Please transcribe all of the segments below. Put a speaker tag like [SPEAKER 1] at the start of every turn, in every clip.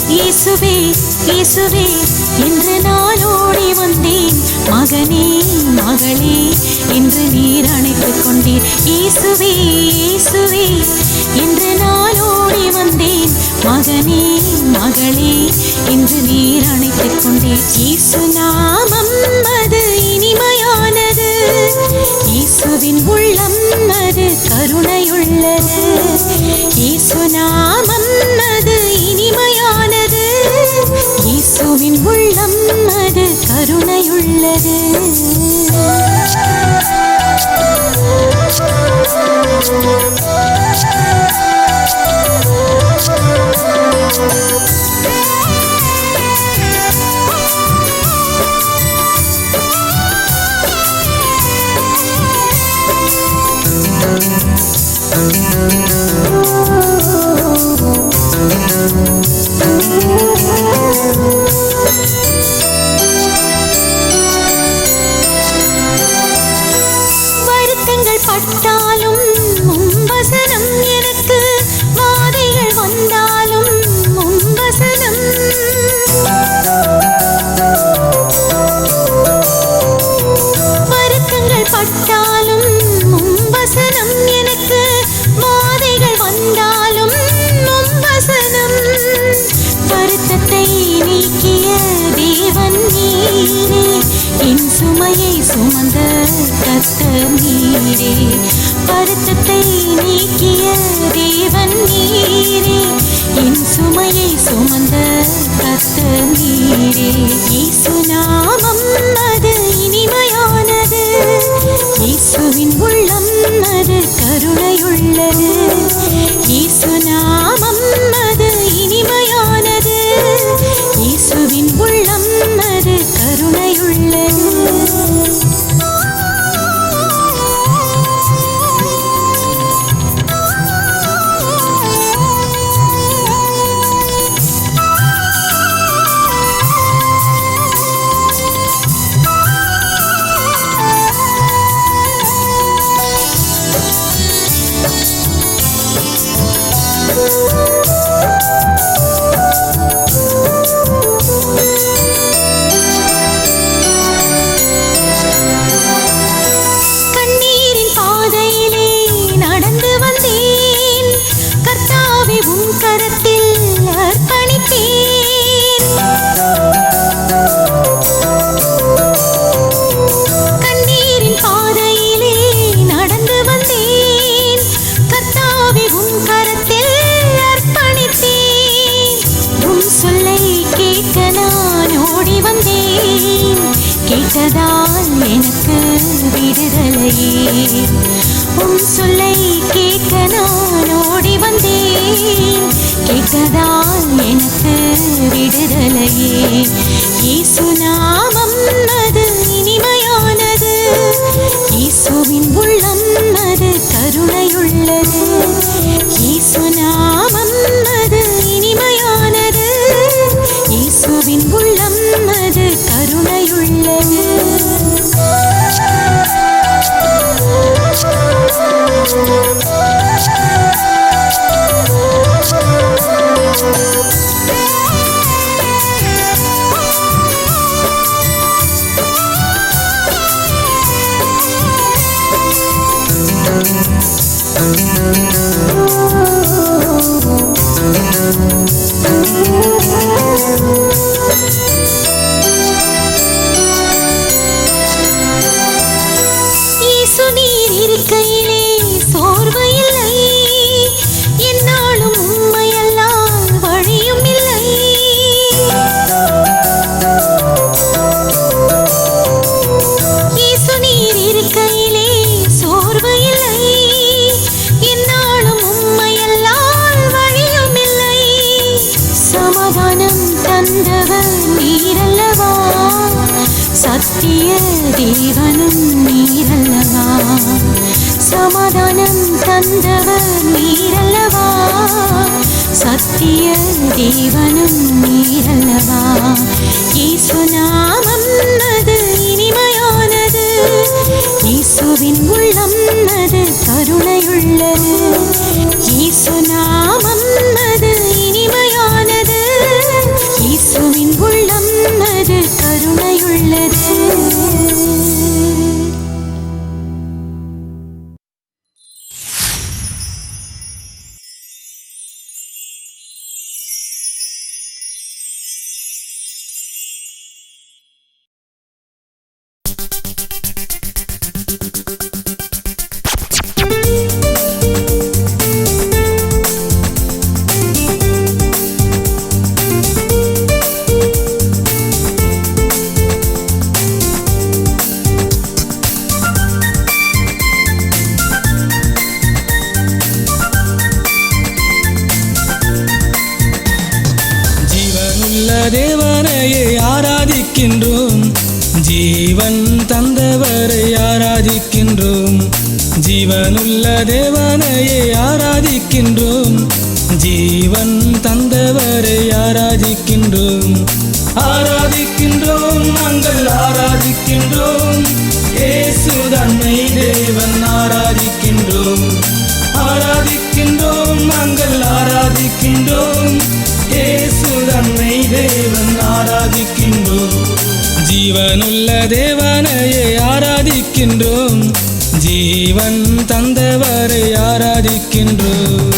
[SPEAKER 1] இயேசுவே என்று நான் ஓடி வந்தேன். மகனே மகளே என்று நீர் அணைத்துக் கொண்டீர். இயேசுவே இயேசுவே என்று நான் ஓடி வந்தேன். மகனே மகளே என்று நீர் அணைத்துக் கொண்டீர். இயேசு நாமம் அது இனிமையானது. இயேசுவின் உள்ளம் அது கருணையுள்ளது. இயேசு நாமம் அது இனிமையானது. இயேசுவின் உள்ளம் அது கருணையுள்ளது. வருத்தங்கள் பட்டாலும் மும்பசனம் எனக்கு, வாதைகள் வந்தாலும் மும்பசனம். வருத்தங்கள் பட்டாலும் மும்பசனம் எனக்கு, வாதைகள் வந்தாலும் மும்பசனம். வருத்தத்தை நீக்கிய தேவன் நீரே, என் சுமையை சுமந்த கர்த்தர் நீரே. வருத்தத்தை நீக்கிய தேவன் நீரே, என் சுமையை சுமந்த கர்த்தர் நீரே. இயேசு நாமம் அது இனிமையானது. இயேசுவின் உள்ளம் அது கருணையுள்ளது. இயேசு நாமம் அது இனிமையானது. இயேசுவின் உள்ளம் அது கருணையுள்ளது. கண்ணீரின் பாதையிலே நடந்து வந்தேன். கர்த்தாவே உம் கரத்தில் அர்ப்பணித்தேன். கண்ணீரின் பாதையிலே நடந்து வந்தேன். கர்த்தாவே உம் கரத்தில் அர்ப்பணித்தேன். உம் சொல்லை கேட்க நான் ஓடி வந்தேன். கேட்டதால் எனக்கு விடுதலையே. உம் சொல்லை கேட்க நான் ஓடி வந்தேன். கேட்டதால் எனக்கு விடுதலையே. இயேசு நாமம் அது இனிமையானது. இயேசுவின் உள்ளம் அது கருணையுள்ளது. இயேசு நாமம் அது இனிமையானது. இயேசுவின் உள்ளம் அது கருணையுள்ளது. இயேசு நீர் இருக்கையிலே சோர்வு சத்திய தேவனும் நீரல்லவா, சமாதானம் தந்தவர் நீரல்லவா, சத்திய தேவனும் நீரல்லவா. இயேசு நாமம் அது இனிமையானது, இயேசுவின் உள்ளம் அது கருணையுள்ளது. இயேசு நாமம் அது இனிமையானது, இயேசுவின் உள்ளம் அது கருணையுள்ளது.
[SPEAKER 2] தேவனையை ஆராதிக்கின்றோம், ஜீவன் தந்தவரை ஆராதிக்கின்றோம். ஜீவனுள்ள தேவனையை ஆராதிக்கின்றோம், ஜீவன் தந்தவரை ஆராதிக்கின்றோம். ஆராதிக்கின்றோம், நாங்கள் ஆராதிக்கின்றோம், இயேசு தன்னை தேவன் ஆராதிக்கின்றோம். ஆராதிக்கின்றோம், நாங்கள் ஆராதிக்கின்றோம், இயேசு தன்னை தேவன் ஆராதிக்கின்றோம். ஜீவனுள்ள தேவனையை ஆராதிக்கின்றோம், ஜீவன் தந்தவரை ஆராதிக்கின்றோம்.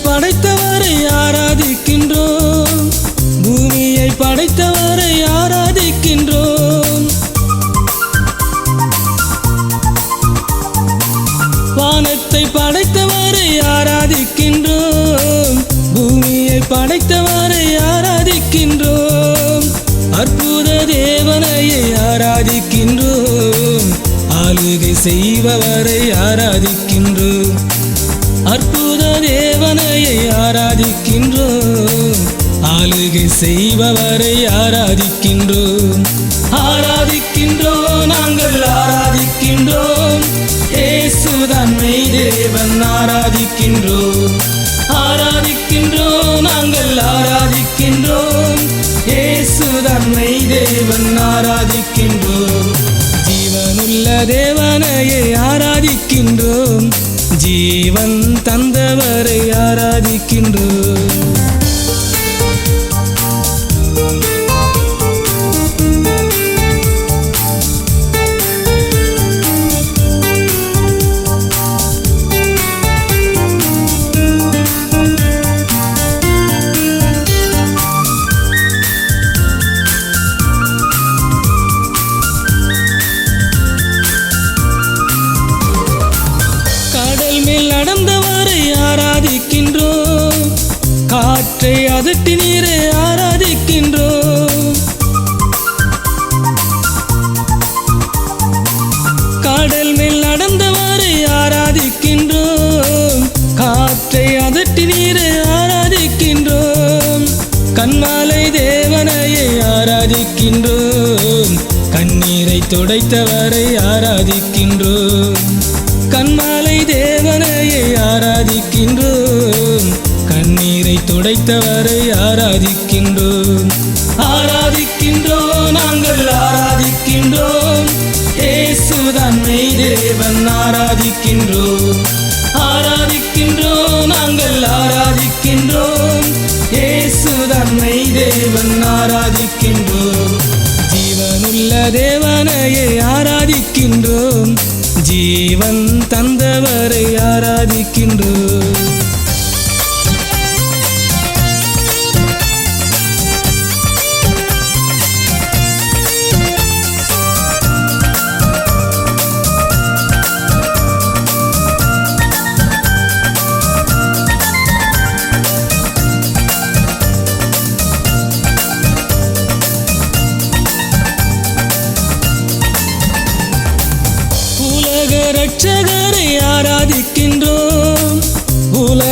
[SPEAKER 2] படைத்தவரை ஆராதிக்கின்றோம், பூமியை படைத்தவரை ஆராதிக்கின்றோம். வானத்தை படைத்தவரை ஆராதிக்கின்றோம், பூமியை படைத்தவரை ஆராதிக்கின்றோம். அற்புத தேவனையை ஆராதிக்கின்றோம், ஆளுகை செய்பவரை ஆராதிக்கின்றோம். அற்புத தேவனையை ஆராதிக்கின்றோம், ஆளுகை செய்பவரை ஆராதிக்கின்றோம். ஆராதிக்கின்றோம், நாங்கள் ஆராதிக்கின்றோம், இயேசு தன்னை தேவன் ஆராதிக்கின்றோம். ஆராதிக்கின்றோம், நாங்கள் ஆராதிக்கின்றோம், இயேசு தன்னை தேவன் ஆராதிக்கின்றோம். ஜீவனுள்ள தேவனையை ஆராதிக்கின்றோம், ஜீவன் தந்தவரை ஆராதிக்கின்றோம். நடந்தவரை ஆராதிக்கின்றோம், காற்றை அதட்டி நீரை ஆராதிக்கின்றோம். கடல் மேல் நடந்தவரை ஆராதிக்கின்றோம், காற்றை அதட்டி நீரை ஆராதிக்கின்றோம். கண்மாலை தேவனையை ஆராதிக்கின்றோம், கண்ணீரை துடைத்தவரை ஆராதிக்கின்றோம். கண்மாலை தேவனையை ஆராதிக்கின்றோம், கண்ணீரை துடைத்தவரை ஆராதிக்கின்றோம். ஆராதிக்கின்றோம், நாங்கள் ஆராதிக்கின்றோம், இயேசு தன்னை தேவன் ஆராதிக்கின்றோம். ஆராதிக்கின்றோம், நாங்கள் ஆராதிக்கின்றோம், இயேசு தன்னை தேவன் ஆராதிக்கின்றோம். ஜீவனுள்ள தேவனையை ஆராதிக்கின்றோம், ஜீவன் தந்தவரை ஆராதிக்கின்றோம்.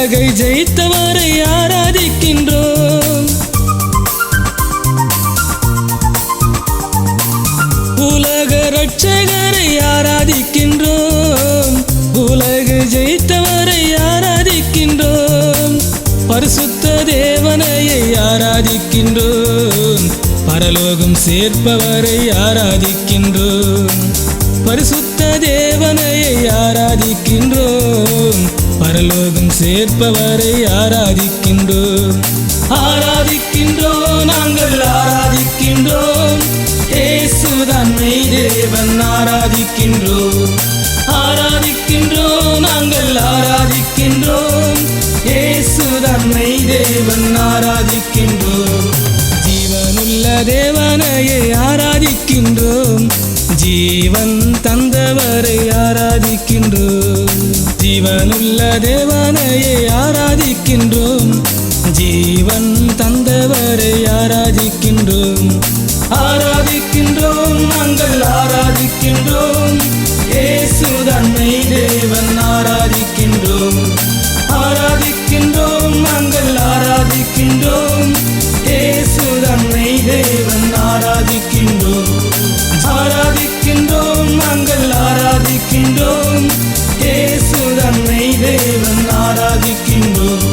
[SPEAKER 2] உலகை ஜெயித்தவரை ஆராதிக்கின்றோம். உலக இரட்சகரை ஆராதிக்கின்றோம். உலகை ஜெயித்தவரை ஆராதிக்கின்றோம். பரிசுத்த தேவனையை ஆராதிக்கின்றோம். பரலோகம் சேர்ப்பவரை ஆராதிக்கின்றோம். பரிசுத்த தேவனையை ஆராதிக்கின்றோம். பரலோகம் சேர்ப்பவரை ஆராதிக்கின்றோம். ஆராதிக்கின்றோம், நாங்கள் ஆராதிக்கின்றோம். இயேசுதான் மெய் தேவன். ஆராதிக்கின்றோம், ஆராதிக்கின்றோம், நாங்கள் ஆராதிக்கின்றோம். இயேசுதான் மெய் தேவன். ஆராதிக்கின்றோம். ஜீவனுள்ள தேவனையை ஆராதிக்கின்றோம். ஜீவன் தந்தவரை ஆராதிக்கின்றோம். ஜீவனுள்ள தேவனையை ஆராதிக்கின்றோம். ஜீவன் தந்தவரை ஆராதிக்கின்றோம். ஆராதிக்கின்றோம், நாங்கள் ஆராதிக்கின்றோம். இயேசுதான் மெய் தேவன். ஆராதிக்கின்றோம், ஆராதிக்கின்றோம், நாங்கள் ஆராதிக்கின்றோம். இயேசுதான் மெய் தேவன். ஆராதிக்கின்றோம், ஆராதிக்கின்றோம், நாங்கள் ஆராதிக்கின்றோம். இயேசுதான் மெய் தேவன். ஆராதிக்கின்றோம்.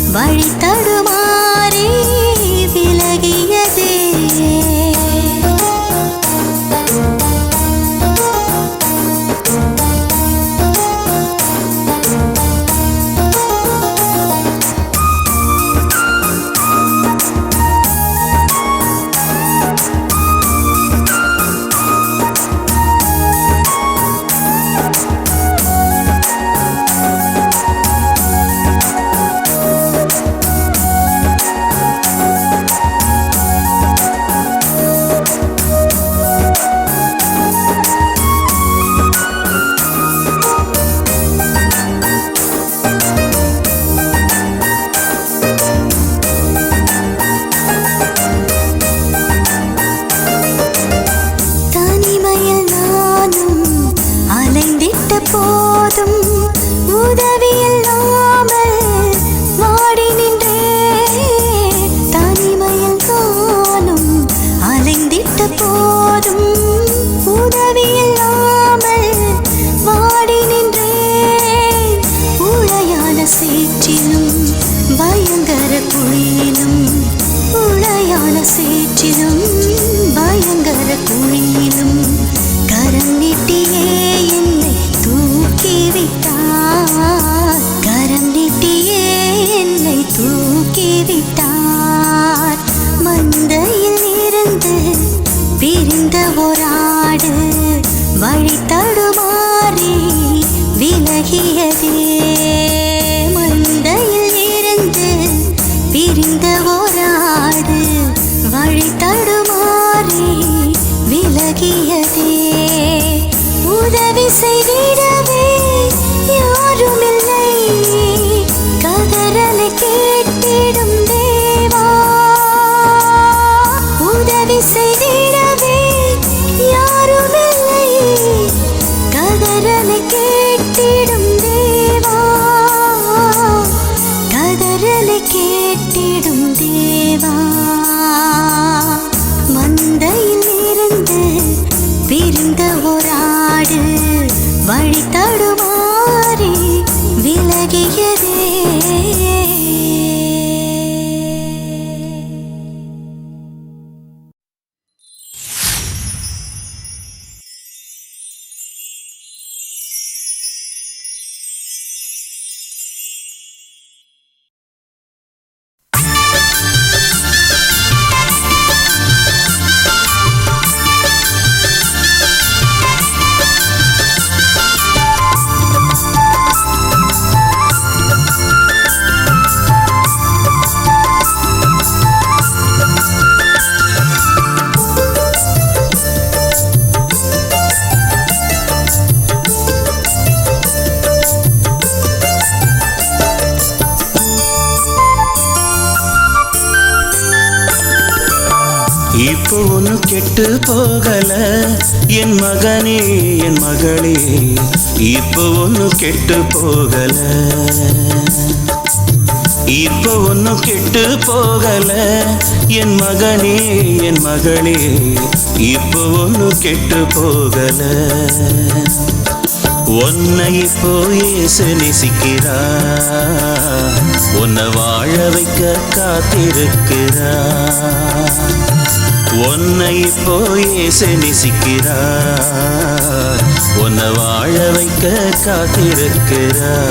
[SPEAKER 1] வழி தடுமாறி சேற்றிலும் பயங்கர குழியிலும் கரம் நீட்டியே என்னை தூக்கிவிட்டார். கரம் நீட்டியே என்னை தூக்கிவிட்டார். மந்தையில் இருந்து பிரிந்த ஓராடு வழி தடுமாறி விலகியதே. மந்தையில் இருந்து பிரிந்த ஓராடு வழி தடுமாறி விலகியதே. உதவி செய்திடவே யாருமில்லை, கதறலை கேட்டிடும் தேவா. உதவி செய்திடவே யாருமில்லை, கதறலை கேட்டிடும் தேவா. கதறலை கேட்டிடும் தேவா. மந்தையில் இருந்து பிரிந்த ஓராடு வழி தடுமாறி விலகியதே.
[SPEAKER 3] இப்போ ஒன்று கெட்டு போகல என் மகனே என் மகளே, இப்போ ஒன்று கெட்டு போகல. இப்போ ஒன்று கெட்டு போகல என் மகனே என் மகளே, இப்போ ஒன்று கெட்டு போகல. உன்னை இப்போ இயேசு நேசிக்கிறார், உன்னை வாழ வைக்க காத்திருக்கிறார். உன்னை இப்போ இயேசு நேசிக்கிறார், உன்னை வாழ வைக்க காத்திருக்கிறார்.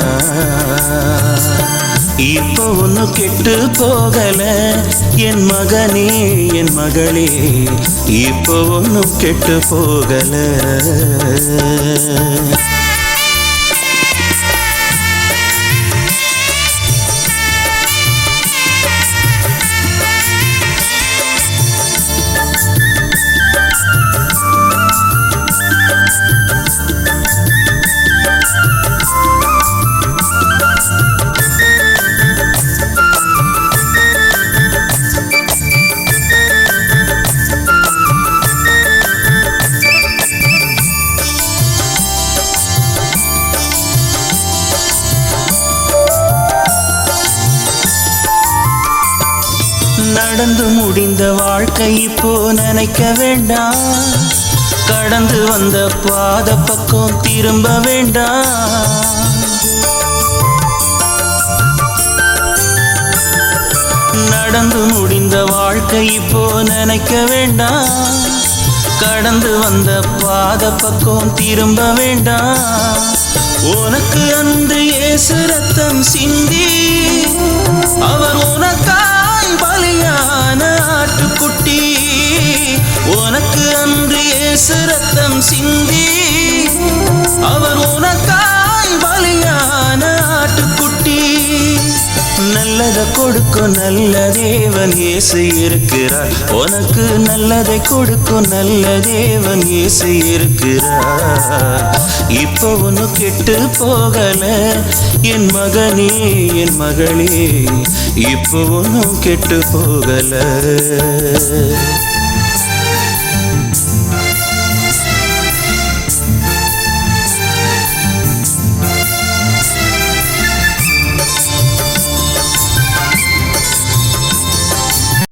[SPEAKER 3] இப்போ ஒன்னும் கெட்டு போகல என் மகனே என் மகளே, இப்போ ஒன்னும் கெட்டு போகல. நடந்து முடிந்த வாழ்க்கை இப்போ நினைக்க வேண்டாம், கடந்து வந்த பாத பக்கம் திரும்ப வேண்டாம். நடந்து முடிந்த வாழ்க்கை இப்போ நினைக்க வேண்டாம், கடந்து வந்த பாத பக்கம் திரும்ப வேண்டாம். உனக்கு அன்று இயேசு ரத்தம் சிந்தி அவர் உனக்காய் பலியான ஆட்டுக்குட்டி. உனக்கு அன்று இயேசு ரத்தம் சிந்தி அவர் உனக்காய் பலியான ஆட்டுக்குட்டி. நல்லதை கொடுக்கும் நல்ல தேவன் இயேசு இருக்கிறார், உனக்கு நல்லதை கொடுக்கும் நல்ல தேவன் இயேசு இருக்கிறார். இப்போ ஒன்று கெட்டு போகல என் மகனே என் மகளே, இப்போ ஒன்றும் கெட்டு போகல.